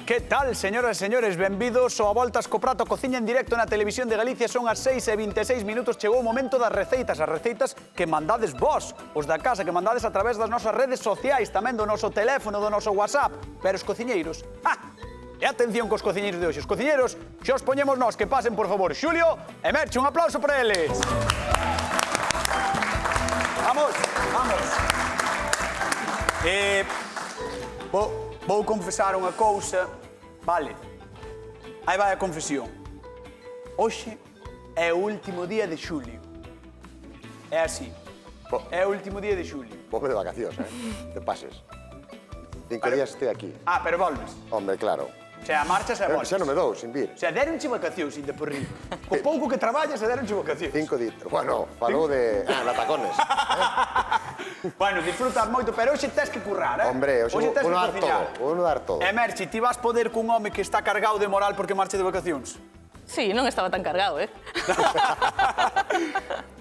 Que tal, señoras e señores? Benvidos ao Voltas co Prato, cociña en directo na Televisión de Galicia. Son as 6:26 minutos, chegou o momento das receitas. As receitas que mandades vos, os da casa, que mandades a través das nosas redes sociais, tamén do noso teléfono, do noso WhatsApp. Pero os cociñeiros... E atención cos cociñeiros de hoxe. Os cociñeiros, xa os poñemos nós, que pasen, por favor. Xulio e Merche, un aplauso para eles. Vamos, vamos. Vou confesar unha cousa, vale? Aí vai a confesión. Hoxe é o último día de xulio. É así. É o último día de xulio. Volve de vacacións, Te pases. 5 días estoy aquí. Ah, pero volves. Hombre, claro. O sea, marchas e volves. Xa non me dou, sin vir. O sea, deronche vacacións, ainda por riba. Co pouco que traballas, deronche vacacións. 5 días. Bueno, falou de... latacones. Bueno, disfrutas moito, pero hoxe tes que currar, Hombre, hoxe vou dar todo. Vou dar todo. E Merchi, ti vas poder cun home que está cargado de moral porque marche de vacacións? Sí, non estaba tan cargado,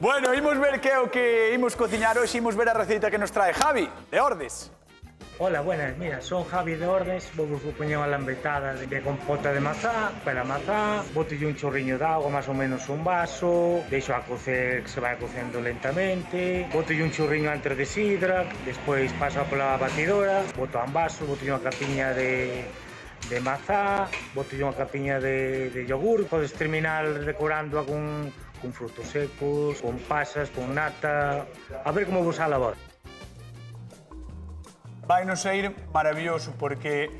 Bueno, imos ver que é o que imos cociñar hoxe, imos ver a receita que nos trae Javi, de Ordes. Hola, buenas, mira, son Javi de Ordes, vou poñer unha lambretada de compota de mazá, para mazá, botello un chorriño de auga, máis ou menos un vaso, deixo a cocer, que se vai cocendo lentamente, botello un chorriño antes de sidra, despois paso pola batidora, boto a un vaso, botello unha capiña de mazá, botello unha capiña de yogur, podes terminar decorándoa con frutos secos, con pasas, con nata, a ver como vos sale a vos. Vai nos sair maravilloso porque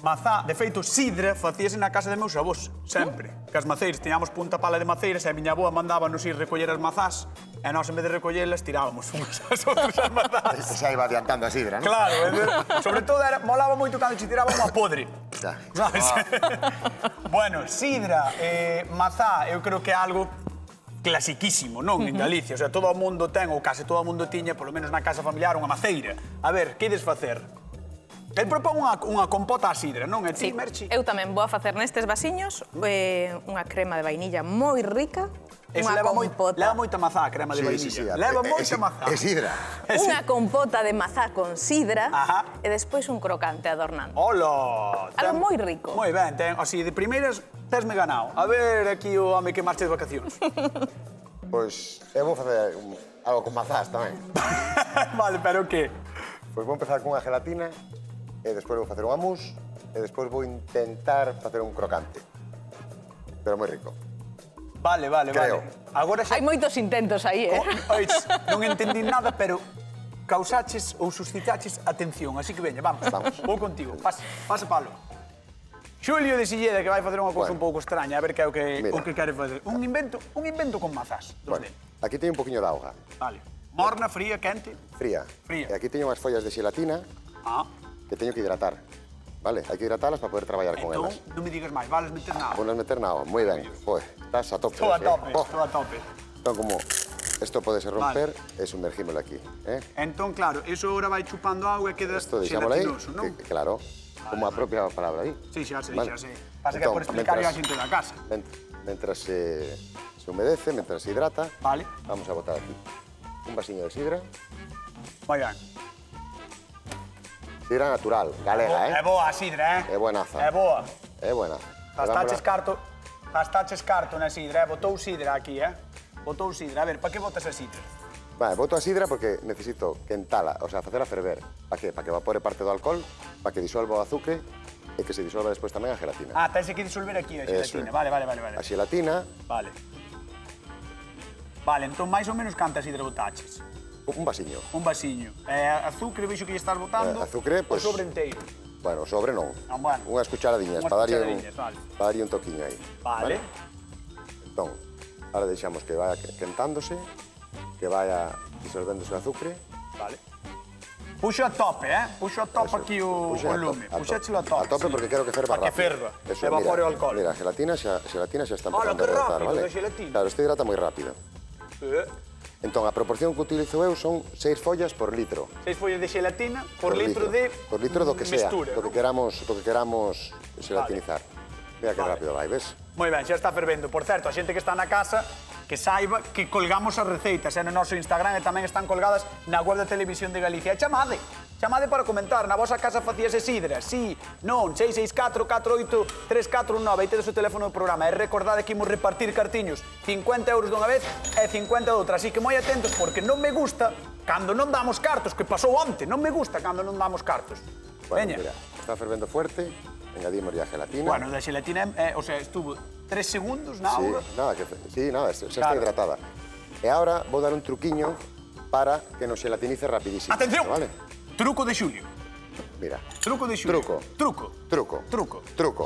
mazá, de feito, sidra facíase na casa de meus avós, sempre. Que as maceiras, tiñamos punta pala de maceiras e a miña avoa mandábanos ir recoller as mazás e nós, en vez de recollelas, tirábamos unhas as outras as mazás. E xa iba adiantando a sidra, non? Claro, sobre todo molaba moito cando se tiraba unha podre. Xa. Sabes? Bueno, sidra, mazá, eu creo que é algo clasiquísimo, non? En Galicia, o sea, todo o mundo ten, ou case todo o mundo tiña, polo menos na casa familiar, unha maceira. A ver, que ides facer? El propón unha compota a sidra, non? E ti, Merchi? Eu tamén vou a facer nestes vasiños unha crema de vainilla moi rica, Eso unha leva compota. moita mazá, a crema de vainilla. Leva moita mazá. É sidra. Unha compota de mazá con sidra Ajá. e despois un crocante adornando. Hola! Algo moi rico. Moi ben, así, de primeiras, tesme ganado. A ver aquí o home que marche de vacacións. Pois eu vou facer algo con mazás tamén. Vale, pero que? Pois vou empezar cunha gelatina e despois vou facer unha mousse e despois vou intentar facer un crocante. Pero moi rico. Vale. Creo. Agora xa... Hai moitos intentos aí, Ois, non entendí nada, pero causaches ou suscitaches atención. Así que veña, vamos. Vou contigo. Pasa palo. Xulio de Silleda, que vai facer unha cousa un pouco extraña, a ver que é o que quere facer. Un invento con mazás. Bueno, aquí teño un poquinho de auga. Vale. Morna, fría, quente? Fría. Fría. E aquí teño unhas follas de xelatina que teño que hidratar. Vale, hai que hidratalas para poder traballar con Entón, elas. non me digas máis, vales meter na agua. Vou meter na agua, moi ben. Joder, estás a tope. Estou a tope. Entón, como isto podese romper, e sumergímoslo aquí. Entón, claro, eso ahora vai chupando agua e queda Isto deixámoslo aí, gelatinoso, non? claro, como a propia palabra aí. Sí, xa sei. Pasa que Entón, por explicarlo a xente da casa. Mentras se humedece, mentras se hidrata, Vale. vamos a botar aquí un vasiño de sidra. Moi ben. Sidra natural, galega, É boa a sidra, É buenaza. É boa. É buenaza. Gastaches carto na sidra, botou sidra aquí, Botou sidra. A ver, para que botas a sidra? Vale, boto a sidra porque necesito quentala, o sea, facela ferver. Para que? Para que evapore parte do alcohol, para que disuelva o azúcar e que se disuelva despois tamén a gelatina. Ah, tense que disolver aquí a xelatina. Vale. A xelatina, Vale, entón, máis ou menos canta sidra botaches? un vasiño. Un vasiño. Azúcar, veixo que lle estás botando? Azúcar, pois... O sobre inteiro? Bueno, o sobre non. Bueno. Unhas cucharadiñas, para darlle un toquiño aí. Vale. Entón, ahora deixamos que vaya quentándose, que vaya disolvéndose o azúcar. Vale. Puxo a tope, Puxo a tope aquí o lume. Puxéchelo a tope. A tope porque quero que ferva rápido. Para que ferva, evapore o alcohol. Mira, a gelatina xa está empezando que a hidratar, rápido, vale? a xelatina. Claro, isto hidrata moi rápido. Entón, a proporción que utilizo eu son 6 follas por litro. 6 follas de xelatina por litro de Por litro do que sea, mestura, do que queramos xelatinizar. Mira que rápido vai, ves? Moi ben, xa está fervendo. Por certo, a xente que está na casa, que saiba que colgamos as receitas no noso Instagram e tamén están colgadas na web da Televisión de Galicia. E chamade, Chamade para comentar, na vosa casa facíase sidra? Sí, non, 664-48-349, aí tedes o teléfono do programa. E recordade que imos repartir cartiños, 50 euros dunha vez e 50 doutra. Así que moi atentos, porque non me gusta cando non damos cartos, que pasou onte, non me gusta cando non damos cartos. Bueno, Veña. mira, está fervendo fuerte, engadimos ya gelatina. Bueno, da xelatina, o sea, estuvo 3 segundos na auga. Sí, nada, xa está hidratada. E agora vou dar un truquiño para que nos gelatinice rapidísimo. Atención! Vale? Truco de Xulio. Mira. Truco de Xulio. Truco. Truco. Truco. Truco. Truco.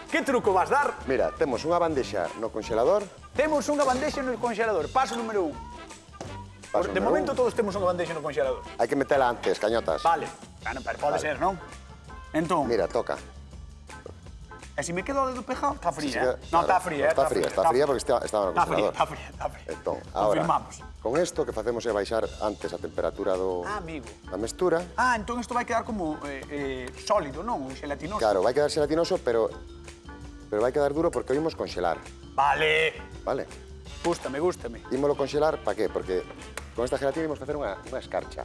Que truco vas dar? Mira, temos unha bandexa no congelador. Temos unha bandexa no congelador. Paso número 1. De momento todos temos unha bandexa no congelador. Hai que metela antes, cañotas. Vale. Bueno, pero pode ser, non? Entón, Mira, toca. e se me quedo o dedo pejado, está Sí, fría, Non, claro, está fría, Está fría porque estaba no congelador. Está fría. Entón, ahora, Confirmamos. con isto que facemos é baixar antes a temperatura amigo. da mestura. Entón isto vai quedar como sólido, non? Gelatinoso. Claro, vai quedar gelatinoso, pero vai quedar duro porque o imos congelar. Vale. Vale? Gústame. Ímolo congelar, para qué? Porque con esta gelatina imos facer unha escarcha.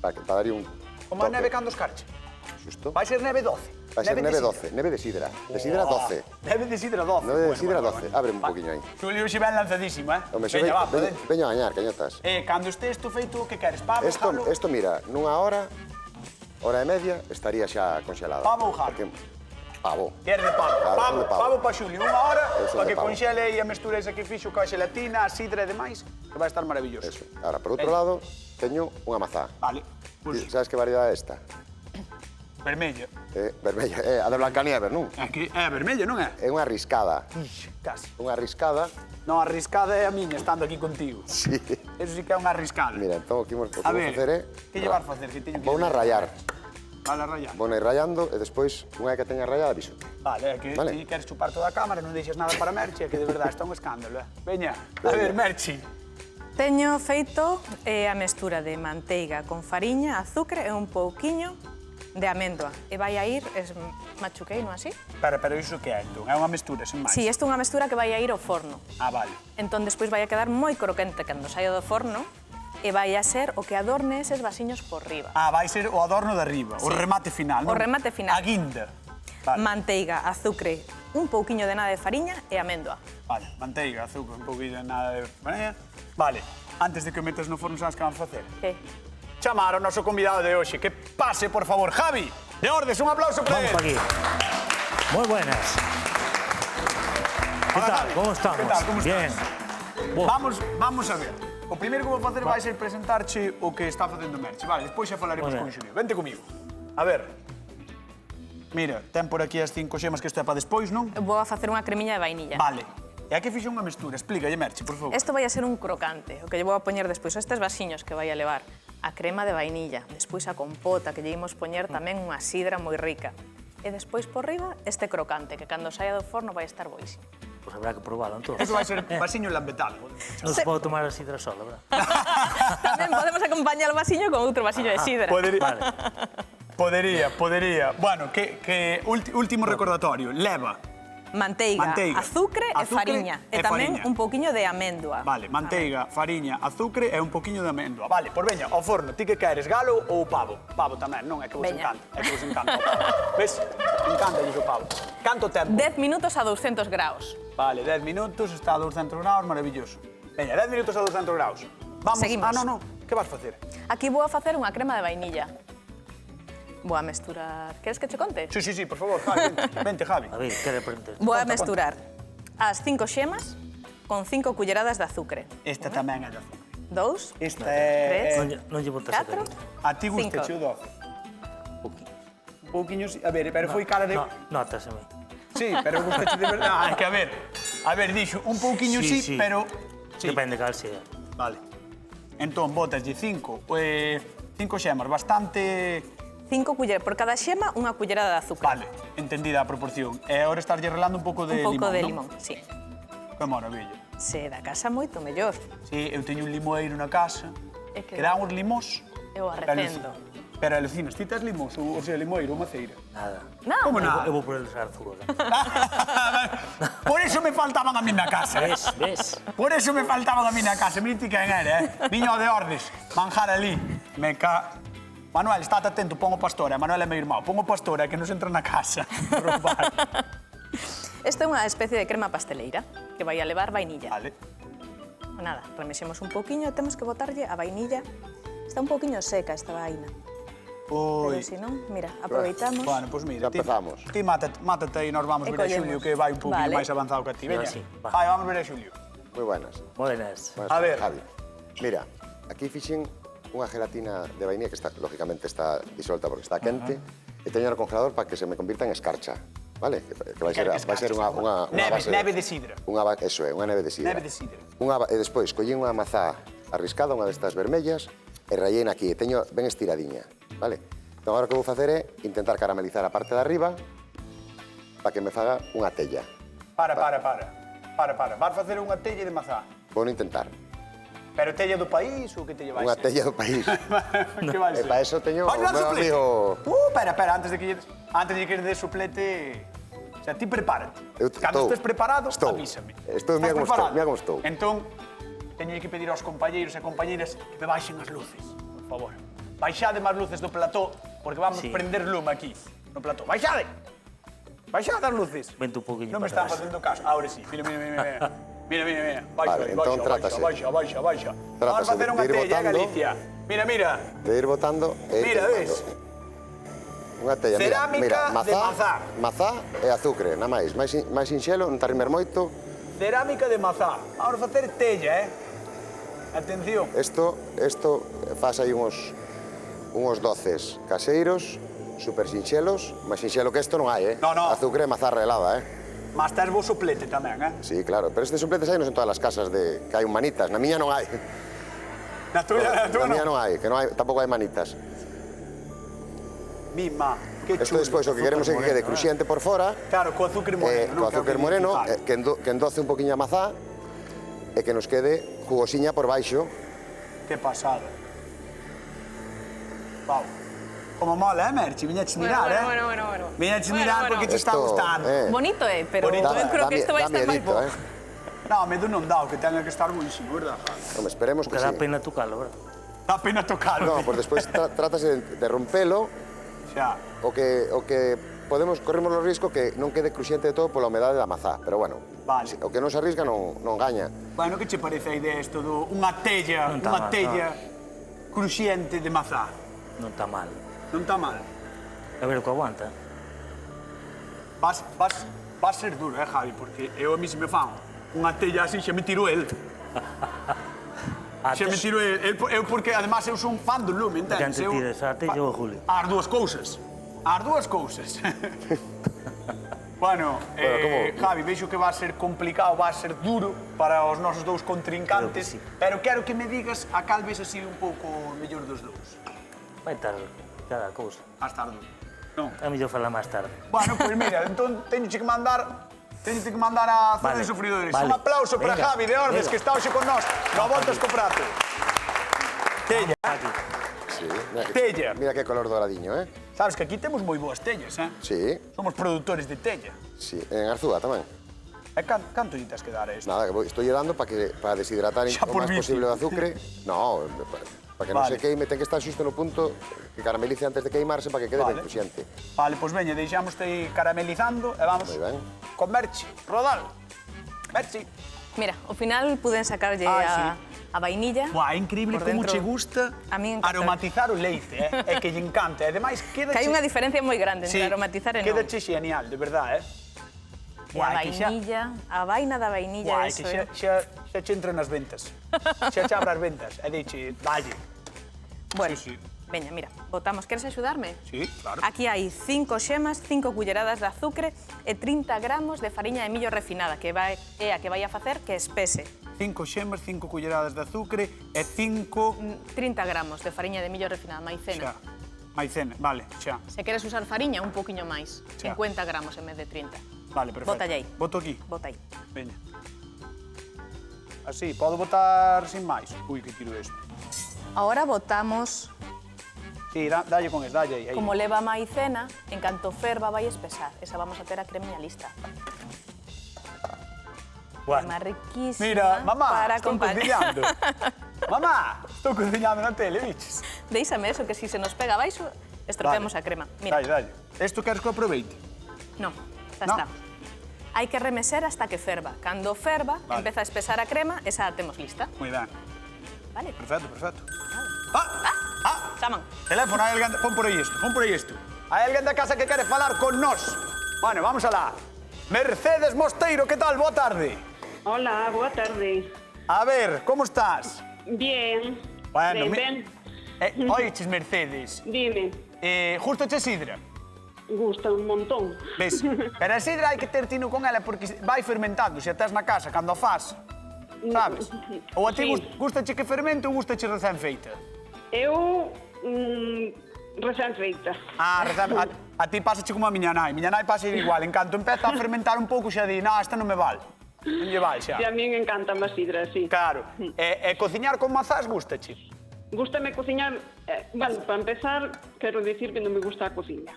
Para darlle un Como a neve cando escarche. Xusto. Vai ser neve 12. Vai ser neve 12, neve de sidra. De sidra 12. Neve de sidra 12. Neve de sidra 12. Ábreme un poquinho aí. Xulio xe ben lanzadísimo, Home, Veña, va, pode. veño a bañar, cañotas. Cando estés tú feito, que queres? Pavo, jalo? Esto, mira, nunha hora e media, estaría xa congelado. Pavo ou jalo? Porque- Pavo. Queres de pavo? Claro, son de pavo. Pavo para Xulio, unha hora, Eu son para de que pavo. conxele e a mestura esa que fixo coa xelatina, a sidra e demais, que vai estar maravilloso. Eso. Ahora, por outro Veña. lado, teño unha mazá. Vale, pues, Sabes que variedade é esta? vermella. Vermella. A de Blancanieves, non? É vermella, non é? É unha riscada. Casi. Unha riscada. Non, a riscada é a miña, estando aquí contigo. Sí. Eso sí que é unha riscada. Mira, entón, o que vou A ver, facer é... que llevar facer? Que teño que... Vou na rayar. Vale, a rayar. Vou na ir rayando e despois, unha vez que teña rayada, aviso. Vale, é que Vale. ti queres chupar toda a cámara, non deixes nada para Merchi, é que de verdade está un escándalo, Veña, a ver, Merchi. Teño feito a mestura de manteiga con fariña, azúcar e un pouquiño de améndoa. E vai a ir, machuquei, non así? Pero iso que é, entón? É unha mestura, sen máis? Si, isto é unha mestura que vai a ir ao forno. Vale. Entón, despois vai a quedar moi croquente cando saia do forno e vai a ser o que adorne eses vasiños por riba. Vai ser o adorno de arriba, o remate final, non? O remate final. A guinda. Vale. Manteiga, azúcar, un pouquiño de nada de fariña e améndoa. Vale, manteiga, azúcar, un poquillo de nada de... Vale, antes de que o metas no forno, sabes que vamos facer? Que? Chamar ao noso convidado de hoxe. Que pase, por favor, Javi de Ordes, un aplauso para Vamos él. aquí. Muy buenas. ¿Qué Hola, tal? Javi. ¿Cómo estamos? ¿Qué tal? ¿Cómo estás? Bien. Buah. Vamos a ver. O primeiro que vou facer vai ser presentarche o que está facendo Merchi. Vale, despois xa falaremos Muy con bien. Xulio. Vente comigo. A ver. Mira, ten por aquí as 5 xemas que isto é para despois, non? Vou a facer unha cremiña de vainilla. Vale. E aquí fixo unha mestura. Explícalle, Merchi, por favor. Isto vai a ser un crocante. O que lle vou a poñer despois estes vasiños que vai a levar a crema de vainilla, despois a compota que lle imos poñer tamén unha sidra moi rica. E despois por riba este crocante que cando saia do forno vai estar boísimo. Pues habrá que probarlo entonces. Eso vai ser vasiño lambetado. No se puede tomar así sidra sola, ¿verdad? Tamén podemos acompañar o vasiño con outro vasiño de sidra. Podería. Vale. Podería. Bueno, último recordatorio. Leva. Manteiga, azúcar e fariña. E tamén un pouquiño de améndoa. Vale, manteiga, fariña, azúcar e un poquinho de améndoa. Vale, pois veña, ao forno, ti que queres, galo ou pavo? Pavo tamén, non? É que vos Veña. encanta. É que vos encanta o pavo. Ves? Encanta o pavo. Canto tempo? 10 minutos a 200 graus. Vale, 10 minutos, está a 200 graus, maravilloso. Veña, 10 minutos a 200 graus. Vamos. Seguimos. No. Que vas facer? Aquí vou a facer unha crema de vainilla. Vou a mesturar... Queres que che conte? Sí, por favor, Javi, vente, Javi. A ver, ¿qué le preguntas? Vou a Conta, mesturar as 5 xemas con 5 culleradas de azúcar. Esta tamén é de azúcar. 2, Esta é... No llevo taza 4, A ti gusta, Cinco. che o doce? Un pouquiño, sí. A ver, pero foi cara de... No, nótaseme. Sí, pero gusta de verdade. Ah, é que a ver, dixo, un pouquiño sí, pero... Sí. Depende cal sea. Vale. Entón, botaslle 5 xemas, bastante... 5 culleradas. Por cada xema, unha cullerada de azúcar. Vale, entendida a proporción. E agora estarlle relando un pouco de Un pouco limón, de non? limón, sí. Que maravilla. Se da casa moito mellor. Sí, eu teño un limoeiro na casa, É que- que dá uns limós. Eu arrecendo. Pero alucinas, ti tes limós, ou sea, limoeiro, ou maceira? Nada. Non. Como nada? Eu vou por el Zarzúa. Por eso me faltaban a mí na casa. Ves? Por eso me faltaban a mí na casa. Mira ti quen era, Viño de Ordes, manjar ali. Manuel, estate atento, pon o pastor, Manuel é meu irmão. Pon o pastor, que nos entra na casa. Esta é unha especie de crema pasteleira que vai a levar vainilla. Vale. Nada, remexemos un poquinho, temos que botarlle a vainilla. Está un poquinho seca esta vaina. Pero se non, mira, aproveitamos. Bueno, pois mira, Ya empezamos. Ti mátate aí, nos vamos E ver a Xulio, collemos. que vai un poquinho Vale. máis avanzado que ti. Veña. sí, va. Vai, vamos ver a Xulio. Moi buenas. Buenas. Buenas A tardes, ver. Javi. Mira, aquí fixen unha gelatina de vainilla que está, lógicamente está disolta porque está quente e teño no congelador para que se me convirta en escarcha, vale? Que vai ser unha base... Neve de sidra. Eso é, unha neve de sidra. Neve de sidra. E despois collín unha mazá arriscada, unha destas vermellas, e rayeina aquí, e teño ben estiradiña, vale? Entón, agora o que vou facer é intentar caramelizar a parte de arriba para que me faga unha tella. Para. Vas facer unha tella de mazá. Vou intentar. Pero tella do país ou que tella vai Unha ser? tella do país. Que vai E ser? para eso teño o Vas dar meu suplete? amigo... Espera, antes de que des suplete... O sea, ti prepárate. Cando estés preparado, avísame. Estou, mira Estás como estou, preparado? mira como estou. Entón, teño que pedir aos compañeiros e compañeiras que me baixen as luces, por favor. Baixade máis luces do plató, porque vamos a prender lume aquí, no plató. Baixade! Baixade as luces. Vente un poquinho Non me para están atrás. facendo caso. Ahora sí, mira. Mira. Baixa, Vale, entón trátase. baixa. Vamos a Trátase facer de unha ir tella, botando. Galicia. Mira. De ir botando e ir Mira, tentando. ves? Unha tella, Cerámica de mazá. Mazá e azucre, nada máis. máis sinxelo, non tarrimer moito. Cerámica de mazá. Vamos a facer tella, Atención. Isto faz aí uns doces caseiros, super sinxelos, máis sinxelo que isto non hai, No. Azucre e mazá relada, Mas tes vos suplete tamén, Sí, claro, pero estes supletes hai non en todas as casas que hai un manitas, na miña non hai. Na tuya Na miña non. non hai, tampouco hai manitas. Mima, que Isto chulo. despois o que queremos é que quede cruxiente por fora, Claro, co azúcar moreno. co azúcar moreno, que endoce un poquinho a mazá e que nos quede jugosiña por baixo. Que pasada. Pau. Como mola, Merchi? Viñaches mirar, Bueno. Viñaches mirar porque te está Esto, gustando. Bonito pero Bonito. eu creo que isto vai estar máis bo. No, medo non dá, o que tenga que estar buenísimo, verdad? Home, esperemos que Que dá sí. pena tocalo, verdad? Dá pena tocarlo. No, pues despois trátase de rompelo, Xa. o que corremos o risco que non quede cruxiente de todo pola humedade da mazá, pero bueno, Vale. o que non se arrisca non gaña. Bueno, que che parece a idea isto do unha tella Non tá mal, cruxiente de mazá? Non está mal. Non está mal. A ver o que aguanta. Vas ser duro, Javi, porque eu a mí se me fan unha tella así, xa me tiro el. Xa me tiro el. Eu porque, además, eu son fan do lume, entendes? Quen te tires, a tella ou a Julio? As dúas cousas. As dúas cousas. Bueno, Javi, veixo que va a ser complicado, va a ser duro para os nosos dous contrincantes, pero quero que me digas a cal ves así un pouco mellor dos dous. Vai estar cada cousa. Más tarde. Non. É mellor falar máis tarde. Bueno, pois mira, entón teño que mandar a zona de sufridores. Un aplauso para Venga, Javi de Ordes, venga. que está hoxe con nós. No Voltas co Prato. Tella. Sí, mira que color doradiño, Sabes que aquí temos moi boas tellas, Sí, Somos produtores de tella. sí, en Arzúa tamén. E canto lle tes que dar a isto? Nada, estoy dando para deshidratar Xa o por máis bici. posible o azúcar. No, para que non Vale. se queime, ten que estar xusto no punto que caramelice antes de queimarse para que quede ben cruxiente. Vale, pois veña, deixamos aí caramelizando e vamos Moi ben. con Merchi. Rodal. Merchi. Mira, ao final puden sacarlle Ai, a vainilla. Buah, é increíble por como dentro. che gusta A mí encanta. aromatizar o leite, É que lle encanta. E ademais, queda Que hai unha diferencia moi grande entre aromatizar e non. Queda che genial, de verdade, E a vainilla, a vaina da vainilla, Guai, eso, que xa che entra nas ventas. Xa che abra as ventas. E diche, dalle. Bueno, Sí, sí. veña, mira, botamos. Queres axudarme? Sí, claro. Aquí hai 5 xemas, 5 culleradas de azúcar e 30 gramos de fariña de millo refinada, que é a que vai a facer que espese. 5 xemas, 5 culleradas de azúcar e 5... 30 gramos de fariña de millo refinada, Xa. maicena. Maicena, vale, xa. Se queres usar fariña, un poquinho máis. Xa. 50 gramos en vez de 30. Vale, perfecto. Bótalle aí. Boto aquí. Bota aí. Veña. Así, podo botar sin máis? Ui, que tiro isto. Ahora botamos, Sí, dalle con eso, dalle aí. como leva maicena, en canto ferva vai espesar. Esa vamos a ter a cremiña lista. Bueno. Má riquísima Mira, mamá, para estou acompañar. cocillando. Mamá, Estou cociñando na tele, biches. Deixame eso, que si se nos pega abaixo, estropeamos a crema. Mira, Dale, dale. Isto queres que o aproveite? no, xa No. está. Hai que remeser hasta que ferva. Cando ferva, Vale. empeza a espesar a crema e xa a temos lista. Moi ben. Vale? Perfecto, perfecto. Chaman. Teléfono, hai alguén... Pon por aí isto. Hai alguén da casa que quere falar con nós. Bueno, vamos alá. Mercedes Mosteiro, que tal? Boa tarde. Hola, boa tarde. A ver, como estás? Bien. Bueno, Ben, oiches, Mercedes. dime, Justo che sidra. gusta un montón. Ves? Pero a sidra hai que ter tino con ela porque vai fermentando. Se a tes na casa, cando a faz, sabes? Ou a ti Sí. gustache que fermente ou gustache recén feita? Eu, recén feita. A ti pásache como a miña nai. Miña nai pasa igual. En canto empeza a fermentar un pouco xa di, no, esta non me vale. Non lle vale xa. E a min encanta a sidra, sí. Claro. E cociñar con mazás gustache? Gústame cociñar, bueno, para empezar, quero dicir que non me gusta a cociña.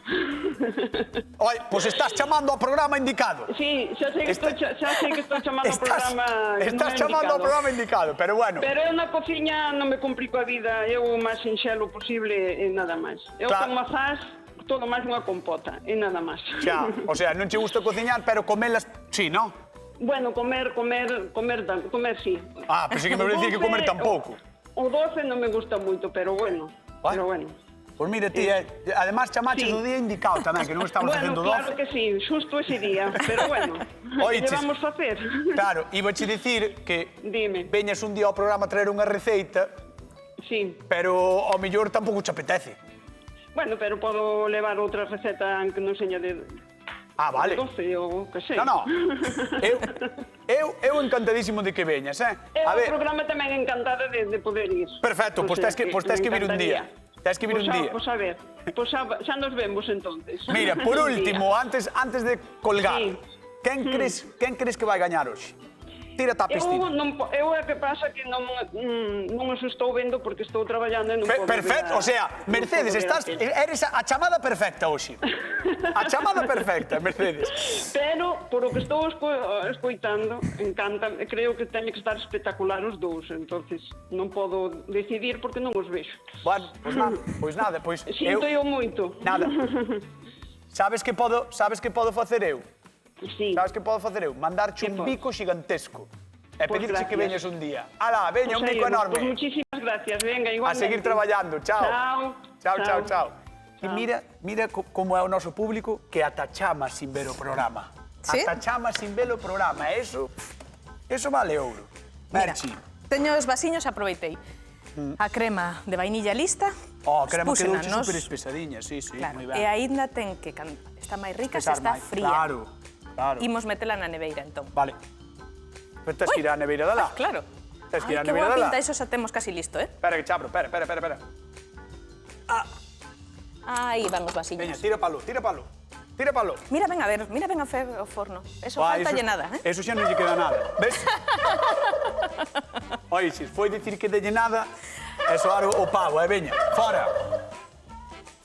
Oi, pois estás chamando ao programa indicado. Sí, xa sei que estou chamando ao programa Estás chamando ao programa indicado, pero bueno. Pero eu na cociña non me complico a vida, eu o máis sinxelo posible e nada máis. Eu Claro. con mazás, todo máis unha compota e nada máis. Xa, o sea, non che gusta cociñar, pero comelas, sí, non? Bueno, comer sí. Ah, pensei que me iba a dicir que comer tampouco. O doce non me gusta moito, pero bueno. Vai. Pero bueno. Pois mira ti, además chamaches Sí. o día indicado tamén, que non estamos Bueno, facendo claro 12. que sí, xusto ese día, pero bueno. Oiches. Que vamos facer? Claro, ibache dicir que Dime. veñas un día ao programa a traer unha receita, Sí. pero ao mellor tampouco che apetece. Bueno, pero podo levar outra receta que non seña de Ah, vale. doce ou que sei. No. Eu encantadísimo de que veñas, Eu A o ver, programa tamén encantada de poder ir. perfecto, pois tes que vir un día. Tes que vir un día. Pois a ver, xa nos vemos entonces. Mira, por Un día. último, antes de colgar, Sí. quen crees que vai gañar hoxe? Tírate a piscina. Eu é que pasa que non os estou vendo porque estou traballando e non podo Perfecto, o sea, Mercedes, eres a chamada perfecta hoxe. A chamada perfecta, Mercedes. Pero, por o que estou escoitando, encanta, creo que teñen que estar espectacular os dous, entonces non podo decidir porque non os vexo. Bueno, pois nada, Sinto eu moito. Nada. Sabes que podo facer eu? Sí. Sabes que podo facer eu? Mandarche Que un podes? bico xigantesco. E Pois pedirche que veñes gracias. un día. Alá, veña, un Pois bico aí, enorme. Pois muchísimas gracias, venga, A igualmente. seguir traballando. Chao. Chao. Chao. E mira como é o noso público que ata chama sin ver o programa. Sí? Ata chama sin ver o programa. Eso vale ouro. Mira, Merchi. teño os vasiños, aproveitei. A crema de vainilla lista. Oh, crema que expúsena douche nos- super espesadiña, sí, Claro, moi ben. e aínda ten que está máis rica se Pesar está máis. fría. Claro. Imos metela na neveira, entón. Vale. Pero tens que ir á neveira de lá. Claro. Tens que ir á Que neveira boa de lá. pinta, iso xa temos casi listo, eh? Espera que te abro, espera. Aí van os Veña, vasiños. tira palo. Mira, ven a ver o forno. Eso falta nada, eh? Eso xa non lle queda nada. Ves? Oi, se foi dicir que delle nada, é soar o pavo, veña.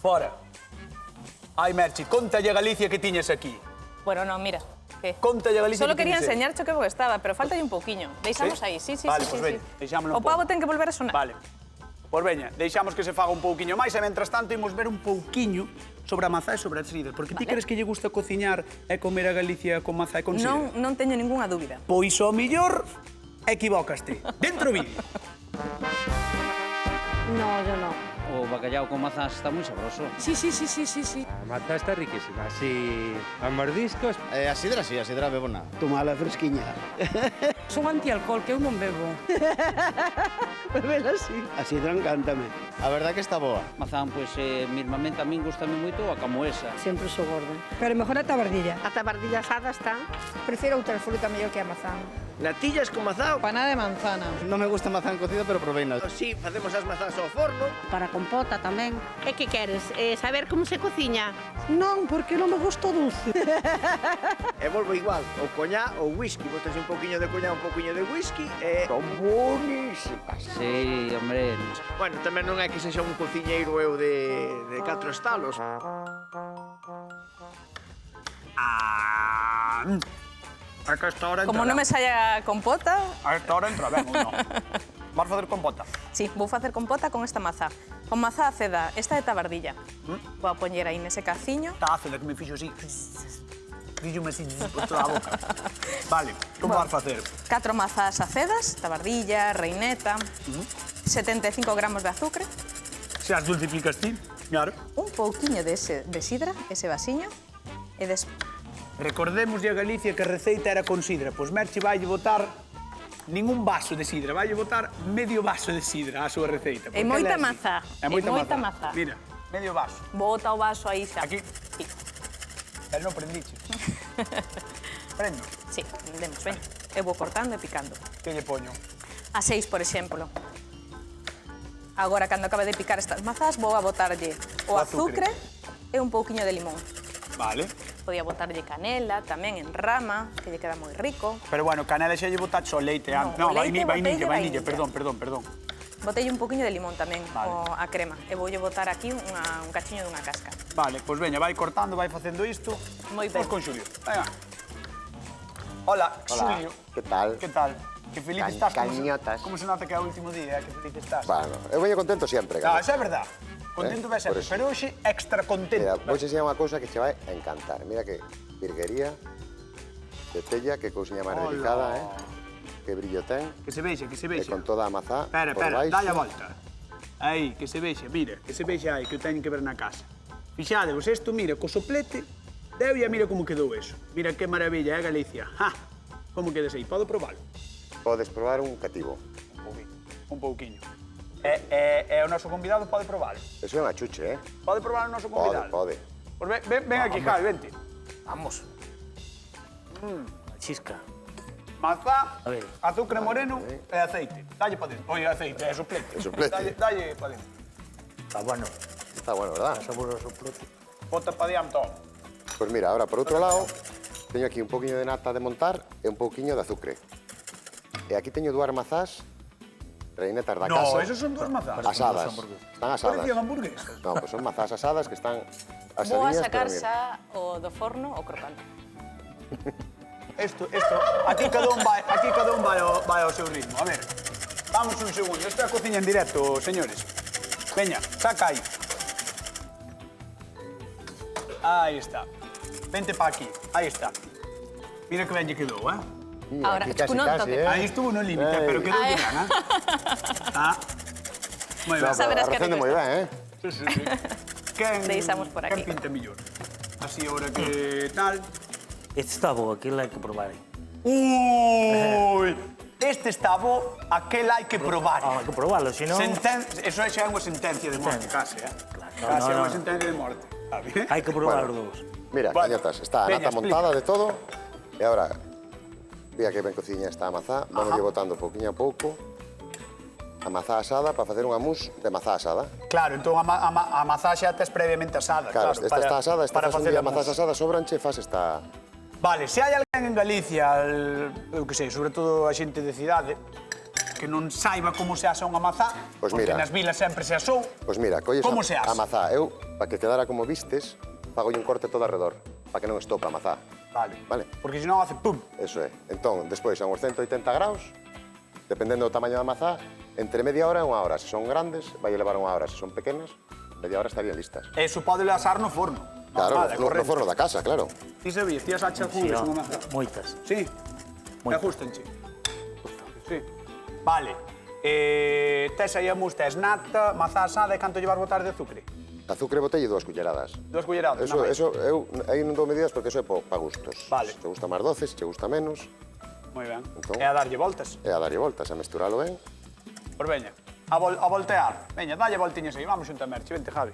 Fora. Ai, Merchi, contalle a Galicia que tiñes aquí. Bueno, no, mira. Que? Contalle a Galicia Solo que quería tiñes aí. enseñarte que bo estaba, pero faltalle un pouquiño. Deixamos Sí? aí, sí. Vale, pois veña, deixámolo un O pavo pouco. ten que volver a sonar. Vale. Pois veña, deixamos que se faga un pouquiño máis e, mentras tanto, imos ver un pouquiño sobre a mazá e sobre a sidra. Porque ti crees que lle gusta cociñar e comer a Galicia con mazá e con sidra? Non teño ningunha dúbida. Pois ao millor equivócaste. Dentro vídeo. No, yo no. O bacallao con mazás está moi sabroso. Sí. A mata está riquísima, así a mordiscos. A sidra sí, a sidra bebo nada. Tomala fresquiña. Son antialcohol, que eu non bebo. Bebela así. A sidra encántame. A verdad que está boa. Mazán, pois, mismamente a min gustame moito a camoesa. Sempre sou gorda. Pero mejor a tabardilla. A tabardilla asada está. Prefiero outra fruta mellor que a mazán. Natillas con mazá. Paná de manzana. Non me gusta mazán cocido, pero proveina. Sí, facemos as mazás ao forno. Para compota tamén. E que queres? Saber como se cociña? Non, porque non me gusta o dulce. E volvo igual, o coñá ou whisky. Botas un poquinho de coñá, un poquinho de whisky e... Son buenísimas. Sí, hombre. Bueno, tamén non é que sexa un cociñeiro eu de 4 estalos. A que esta hora Como non me saia compota, A esta hora entra ben ou non? Vas facer compota? Sí, vou facer compota con esta mazá. Con mazá aceda, esta de tabardilla. Vou a poñer aí nese caciño. Está ácida que me fixo así. Fíxome así por toda a boca. Vale, como vas facer? 4 mazás acedas, tabardilla, reineta, 75 gramos de azúcar, Se as dulcificas ti, claro. un pouquiño de sidra, ese vasiño, e Recordemos a Galicia que a receita era con sidra. Pois Merche vai botar ningún vaso de sidra, vai botar medio vaso de sidra á súa receita. E moita mazá. É moita mazá. Mira, medio vaso. Bota o vaso aí xa. Aquí. Sí. Pero non prendiche. Prendo. Sí, demos, ven. Eu vou cortando e picando. Que lle poño? A 6, por exemplo. Agora, cando acabe de picar estas mazás, vou a botarlle o azúcar e un pouquiño de limón. Vale. Podía botarlle canela, tamén en rama, que lle queda moi rico. Pero bueno, canela xa lle botaxe o leite antes. No, No, o leite vainilla, botelle perdón. Botelle un pouquiño de limón tamén, Vale. a crema. E voulle botar aquí un cachiño dunha casca. Vale, pois veña, vai cortando, vai facendo isto. Moi ben. Vamos con Xulio. Venga. Hola, Xulio. Que tal? Que tal? Que feliz estás. Cañotas. Como se nota que é o último día, que feliz estás. Bueno, eu veño contento sempre. Ah, eso é verdad. Contento vai sempre, Por eso. pero hoxe extra contento. Mira, vou enseñar unha cousa que che vai a encantar. Mira que virguería de tella, que cousiña máis Hola. delicada, Que brillo ten. Que se vexe, que se E vexe. con toda a mazá Espera, por espera, baixo. dalle a volta. Aí, que se vexe, mira, que se vexe aí, que o teñen que ver na casa. Fixadevos, isto, mira, co soplete, deu e mira como quedou eso. Mira que maravilla, Galicia. Ja, como quedes aí, podo probalo? Podes probar un cativo. Un pouquiño. E o noso convidado pode probalo. Eso é unha chuche, Pode probar o noso convidado? Pode. Pois ven aquí, Javi, vente. Vamos. Chisca. Mazá, A ver. azúcar moreno e aceite. Dalle pa dentro. Oye, aceite, é soplete. Dalle pa dentro. Está bueno. Está bueno, verdad? Está saboroso o plato. Bota pa diante todo. Pois mira, ahora por outro lado, teño aquí un poquinho de nata de montar e un poquinho de azúcar. E aquí teño dúas mazás reinetas da casa. No, esos son dos mazás. Asadas. Están asadas. Parecían hamburguesas. No, pues son mazás asadas que están Vou a asadiñas, sacar pero mira. xa o do forno o crocante. Esto, aquí cada un vai ao seu ritmo. A ver, vamos un segundo. Isto é a cociña en directo, señores. Veña, saca aí. Aí está. Vente pa aquí, aí está. Mira que ben lle quedou, Mira, Ahora, aquí casi, non casi, toque. Aí estuvo no límite, pero quedou ben, Moi ben. No, Saberás que recende moi ben, Sí, sí, sí. Quen, Deixamos por aquí. Quen pinta mellor? Así, ahora que tal... Este está bo, aquilo hai que probar. Ui! Este está bo, aquel hai que probar. Hai que probalo, senón... Eso xa é unha sentencia de morte, case, Case é unha sentencia de morte. Hai que probar os dous. Mira, Bueno, cañotas, está a veña, nata montada de todo. E agora, vea que ben cociña esta mazá. Vamos botando pouquiño a pouco a mazá asada para facer unha mousse de mazá asada. Claro, entón a mazá xa tes previamente asada. Claro, esta está asada, esta para faz un facer día a mazás mousse. asadas, sobranche, faz esta... Vale, se hai alguén en Galicia, eu que sei, sobre todo a xente de cidade, que non saiba como se asa unha mazá, Pois porque mira. nas vilas sempre se asou. Pois mira, colles Como se a asa? mazá. Eu, para que quedara como vistes, fago un corte todo alrededor, para que non estopa a mazá. Vale. Vale? Porque senón hace pum. Eso é. Entón, despois, a uns 180 graus, dependendo do tamaño da mazá, entre media hora e unha hora. Se son grandes, vai levar unha hora. Se son pequenas, media hora estarían listas. Eso pode asar no forno. Claro, Vale, no correcto. forno da casa, claro. Ti sabías, ti as achas jules unha mazá? Moitas. Sí? Moitas. Te gustanche? Sí. Vale. Tes aí a mousse, tes nata, mazá asada e canto llevas botar de azúcar? Azúcar botelle 2 culleradas. 2 culleradas, Eso, nada máis. eso, eu aí non dou medidas porque eso é pa gustos. Vale. Se te gusta máis doce, se te gusta menos, Moi ben. Entón- E a darlle voltas. e a darlle voltas, a mesturalo ben. Pois veña, a voltear. Veña, dalle voltiñas aí, vamos xunta Merche, vente, Javi.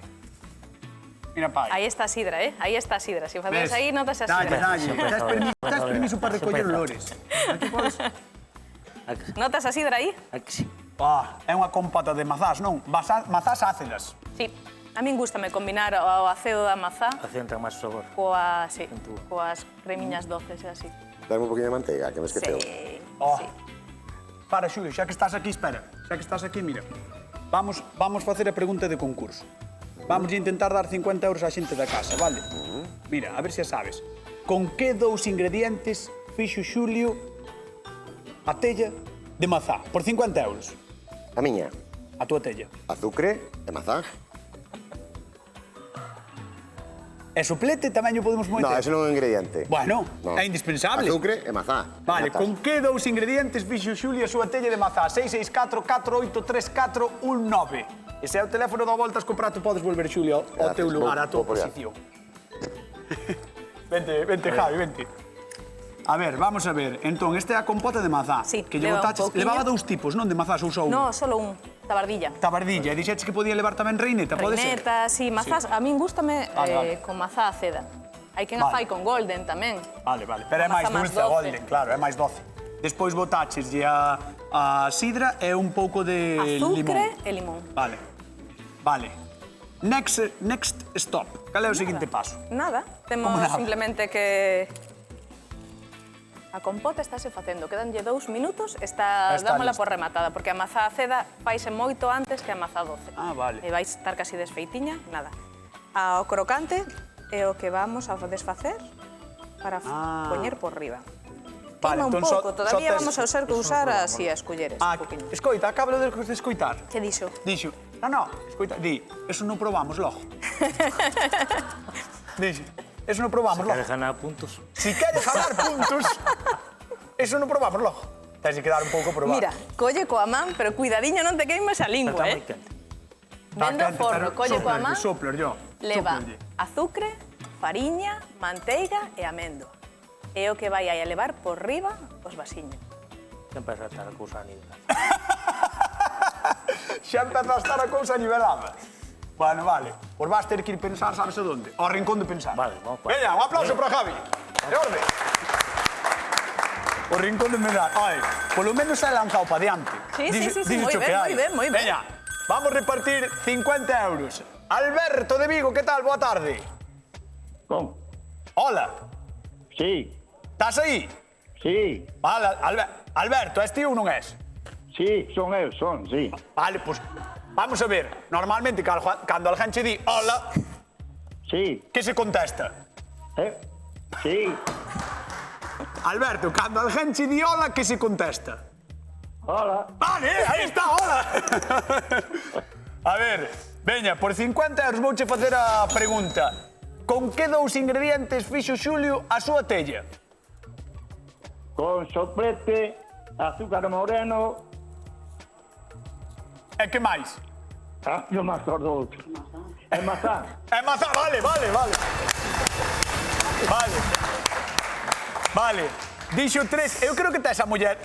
Mira pa aí. Aí está a sidra, Aí está a sidra. Se o facedes Ves? aí, notas a Dalle, sidra. dalle. Tes permiso para recoller olores. Aquí podes... Notas a sidra aí? Aquí sí. É unha compota de mazás, non? Mazás ácidas. Sí. A min gustame combinar o acedo da mazá Acenta máis sabor. coas cremiñas doces e así. Dame un poquinho de manteiga, que me esqueceu. Sí. Oh. Para, Xulio, xa que estás aquí, espera. Xa que estás aquí, mira. Vamos facer a pregunta de concurso. Vamos a intentar dar 50 euros á xente da casa, vale? Mira, a ver se a sabes. Con que dous ingredientes fixo Xulio a tella de mazá? Por 50 euros. A miña. A túa tella. Azucre e mazá. E soplete tamén o podemos meter? No, ese non é un ingrediente. Bueno, No. é indispensable. Azucre e mazá. Vale, Matas. con que dous ingredientes fixo Xulio a súa tella de mazá? 664-483419. Ese é o teléfono do Voltas co Prato, podes volver, Xulio, ao teu lugar, a tua posición. Vente, Javi, vente. A ver, vamos a ver. Entón, este é a compota de mazá. Sí, que lle leva un botaches. pouquiño. Levaba dous tipos, non? De mazás ou só un? No, solo un, tabardilla. Tabardilla. E dixetes que podía levar tamén reineta, pode ser? Reineta, sí, mazás. A min gústame con mazá aceda. Hai quen a fai con golden tamén. Vale. Pero é máis dulce a golden, claro, é máis doce. Despois botaches a sidra e un pouco de limón. Azucre e limón. Vale. Next stop. Cal é o seguinte paso? Nada, temos simplemente que... A compota estáse facendo, quedanlle 2 minutos, dámola por rematada, porque a mazá aceda faise moito antes que a mazá doce. Ah, vale. E vais estar casi desfeitiña, nada. O crocante é o que vamos a desfacer para poñer por riba. Queima un pouco, todavía vamos a usar así as culleres. Escoita, acabo de escoitar. Que dixo? Dixo, no, escoita, eso non probamos logo. Dixo, eso non probamos logo. Si queres ganar puntos. Si queres ganar puntos, eso non probamos logo. Tens que dar un pouco a probar. Mira, colle coa man, pero cuidadiño non te queimes a lingua, Vendo o forno, colle coa man, leva azucre, fariña, manteiga e amendo. É o que vai a levar por riba os vasiños. Xa empeza a estar a cousa nivelada. Xa empeza a estar a cousa nivelada. Bueno, vale. Pois vas ter que ir pensar, sabes a donde? Ao rincón de pensar. Vale, vamos. Veña, un aplauso para Javi. De orde. O rincón de pensar. Ai, polo menos é lanzado para diante. Sí, moi ben. Veña, vamos repartir 50 euros. Alberto de Vigo, que tal? Boa tarde. ¿Cómo? Hola. Sí. Estás aí? Sí. Vale, Alberto, és ti ou non és? Sí, son eu, sí. Vale, pois, vamos a ver. Normalmente, cando alguén che di hola, sí. que se contesta? Sí. Alberto, cando alguén che di hola, que se contesta? Hola. Vale, aí está, hola. A ver, veña, por 50 euros vouche facer a pregunta. Con que dous ingredientes fixo Xulio a súa tella? Con soplete, azúcar moreno... E que máis? Non me acordo outro. É mazá. É mazá, vale. Dixo 3, eu creo que tes a muller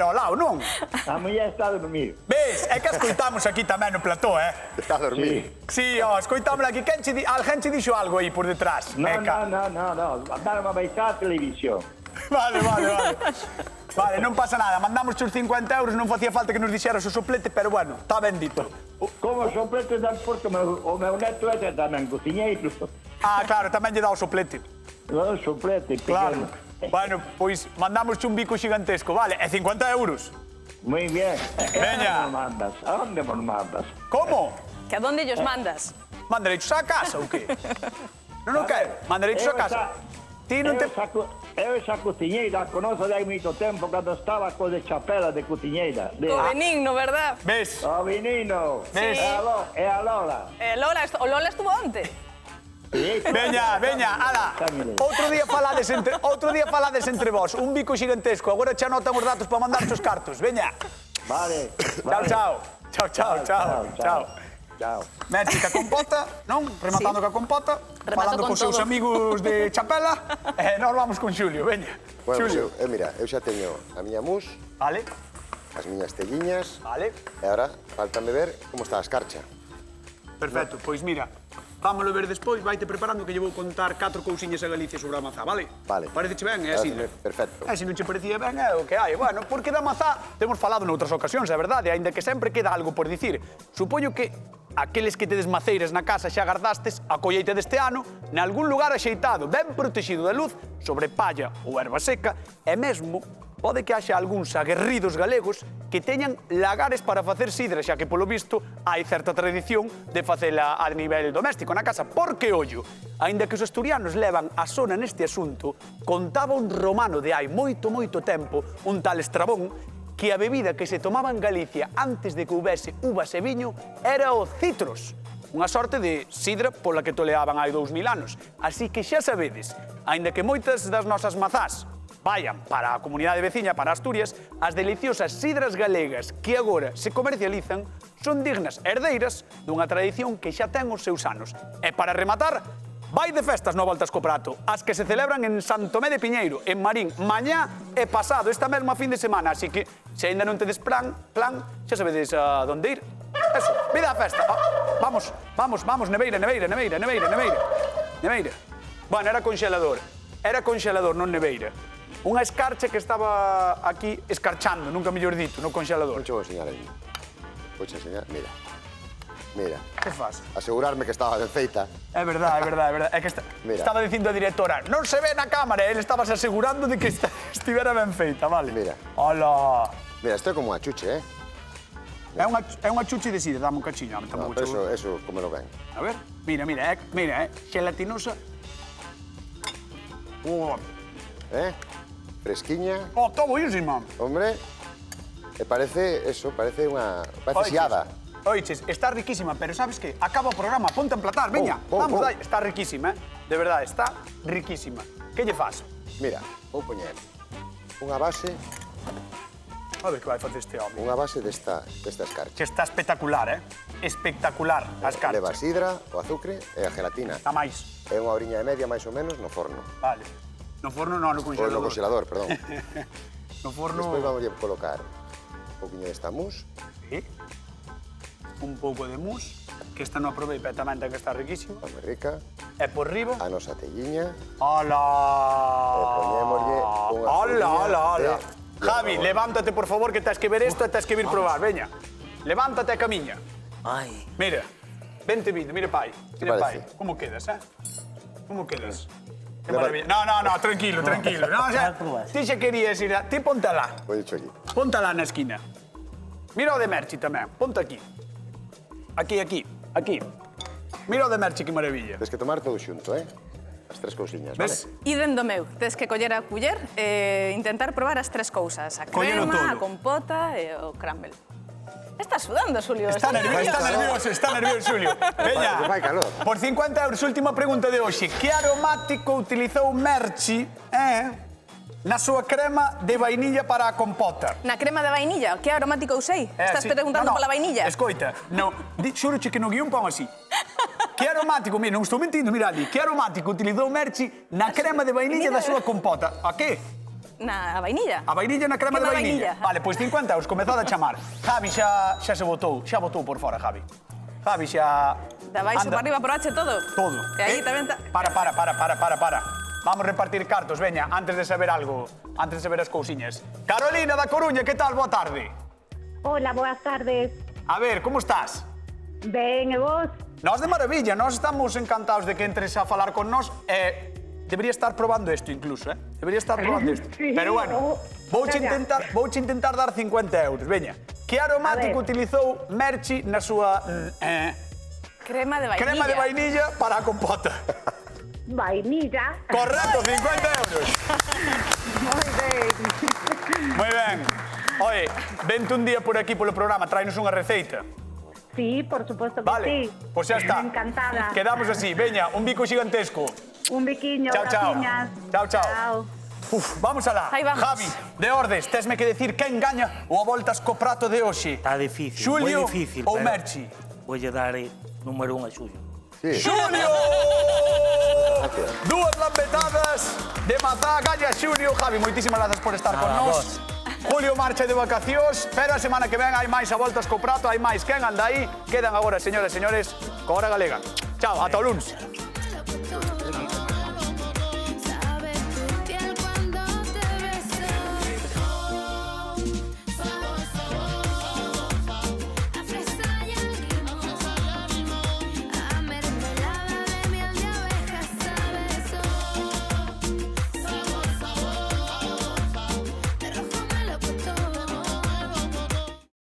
ao lado, non? A muller está a dormir. Ves, é que escoitamos aquí tamén no plató, Está a dormir. Sí, escoitámola aquí. Alguén che dixo algo aí por detrás? No. Mandaron a baixar a televisión. Vale. Vale, non pasa nada. Mandamos os 50 euros, non facía falta que nos dixeras o soplete, pero bueno, está ben dito. Como soplete dan porque o meu neto é tamén cociñeiro. Ah, claro, tamén lle dá o soplete. O soplete, claro. Bueno, pois mandamos un bico xigantesco, vale? E 50 euros. Moi bien. Veña. A onde nos mandas? Como? Que a donde ellos mandas? Mandarechos á casa ou que? Non quero, mandarechos á casa. Ti non te... Eu esa cociñeira conozo de hai moito tempo cando estaba co de chapela de cociñeira. O Benigno, verdad? Ves? O Benigno. Ves? E a Lola. O Lola estuvo onte. Veña, ala. Outro día falades entre vós. Un bico xigantesco. Agora xa anotan os datos para mandar os cartos. Veña. Vale. Chao. Meti ca compota, non? Rematando ca compota. Falando con seus amigos de Chapela. E nós vamos con Xulio, veña. Bueno, mira, eu xa teño a miña mousse. Vale. As miñas telliñas. Vale. E agora, faltame ver como está a escarcha. Perfecto, pois mira, vámoslo ver despois, vaite preparando que lle vou contar 4 cousiñas a Galicia sobre a mazá, vale? Vale. Pareceche ben? É así. Perfecto. E se non che parecía ben, é o que hai. Bueno, porque da mazá temos falado noutras ocasións, é verdade, aínda que sempre queda algo por dicir. Supoño que aqueles que tedes maceiras na casa xa gardastes a colleita deste ano nalgún lugar axeitado, ben protegido da luz, sobre palla ou erva seca, e mesmo pode que haxa algúns aguerridos galegos que teñan lagares para facer sidra, xa que, polo visto, hai certa tradición de facela a nivel doméstico na casa. Porque, ollo, aínda que os asturianos levan a sona neste asunto, contaba un romano de hai moito tempo, un tal Estrabón, que a bebida que se tomaba en Galicia antes de que houbese uvas e viño era o citros. Unha sorte de sidra pola que toleaban hai 2000 anos. Así que xa sabedes, aínda que moitas das nosas mazás vayan para a comunidade veciña, para Asturias, as deliciosas sidras galegas que agora se comercializan son dignas herdeiras dunha tradición que xa ten os seus anos. E para rematar, vai de festas no Voltas co Prato, as que se celebran en San Tomé de Piñeiro, en Marín, mañá e pasado, esta mesma fin de semana, así que se ainda non tedes plan, xa sabedes a donde ir. Eso, vida a festa. Vamos, neveira. Bueno, era conxelador, non neveira. Unha escarcha que estaba aquí escarchando, nunca mellor dito, no conxelador. Vou enseñar aí. Vou enseñar, mira. Mira. Que faz? Asegurarme que estaba ben feita. É verdade. É que estaba dicindo a directora, non se ve na cámara, e ele estaba asegurando de que estivera ben feita, vale? Mira. Hola. Mira, isto é como unha chuche, É unha chuche de sidra, dame un cachiño. No, pero eso, comelo ben. A ver, mira, gelatinosa. Fresquiña. Está buenísima. Hombre, parece unha... Parece xiada. Oiches, está riquísima, pero sabes que acaba o programa, ponte a emplatar, veña. Vamos, dai. Está riquísima, de verdade, está riquísima. Que lle faz? Mira, vou poñer unha base... A ver que vai facer este home. Unha base desta escarcha. Que está espectacular, Espectacular, a escarcha. Leva a sidra, o azucre e a gelatina. A máis. É unha horiña e media, máis ou menos, no forno. Vale. No forno non, no congelador. No congelador, perdón. No forno... Despois vamos a colocar un poquinho desta mousse. Sí. Un pouco de mousse, que esta non aprobei, pero tamén ten que estar riquísima. Está moi rica. E por riba... A nosa telliña. Hola! E poñémoslle unha Hola! Javi, levántate, por favor, que tens que ver isto e tens que vir probar, veña. Levántate a camiña. Ai. Mira, vente vindo, mire pai. Mire pai, como quedas, Como quedas? Que maravilla. No, tranquilo. No, ti xa querías ir a... Ti ponte lá. Vou dicho aquí. Ponte lá na esquina. Mira o de Merchi tamén, ponte aquí. Aquí. Mira o de Merchi, que maravilla. Tens que tomar todo xunto, As tres cousiñas, vale? Idem do meu, tens que coller a culler e intentar probar as tres cousas. A crema, a compota e o crumble. Está sudando, Xulio. Está nervioso, Xulio. Veña, por 50 euros, última pregunta de hoxe. Que aromático utilizou Merchi, na súa crema de vainilla para a compota? Na crema de vainilla? Que aromático usei? Estás preguntando pola vainilla? Escoita, xuroche que no guión pon así. Que aromático, mira, non estou mentindo, mira ali. Que aromático utilizou Merchi na crema de vainilla da súa compota? A que? Na vainilla. A vainilla na crema de vainilla. Vale, pois 50 euros, comezade a chamar. Javi xa se botou, xa botou por fora, Javi. Javi xa... Da baixo para arriba, por H, todo? Todo. E aí tamén... Para. Vamos a repartir cartos, veña, antes de saber algo, antes de saber as cousiñas. Carolina da Coruña, que tal? Boa tarde. Hola, boas tardes. A ver, como estás? Ben, e vos? Nós de maravilla, nós estamos encantados de que entres a falar con nós e debería estar probando isto incluso, Debería estar probando isto. Sí, pero bueno, vouche intentar dar 50 euros, veña. Que aromático utilizou Merchi na súa... Crema de vainilla. Crema de vainilla para a compota. Vainilla. Correcto, 50 euros. Moi ben. Oye, vente un día por aquí polo programa, tráenos unha receita. Sí, por supuesto que vale, sí. Pois xa está. Encantada. Quedamos así, veña, un bico gigantesco. Un biquiño, chao. Chao. Uf, vamos alá. Aí vamos. Javi, de Ordes, tesme que decir quen gaña o a voltas co prato de hoxe. Está difícil, Xulio moi difícil. ou Merchi? Voulle dar número 1 a Xulio. Xulio! Dúas lambetadas de mazá, gaña Xulio. Javi, moitísimas grazas por estar con nós. Julio marcha de vacacións, pero a semana que ven hai máis a voltas co prato, hai máis. Quen anda aí? Quedan agora, señoras e señores, co Hora Galega. Chao, ata o luns.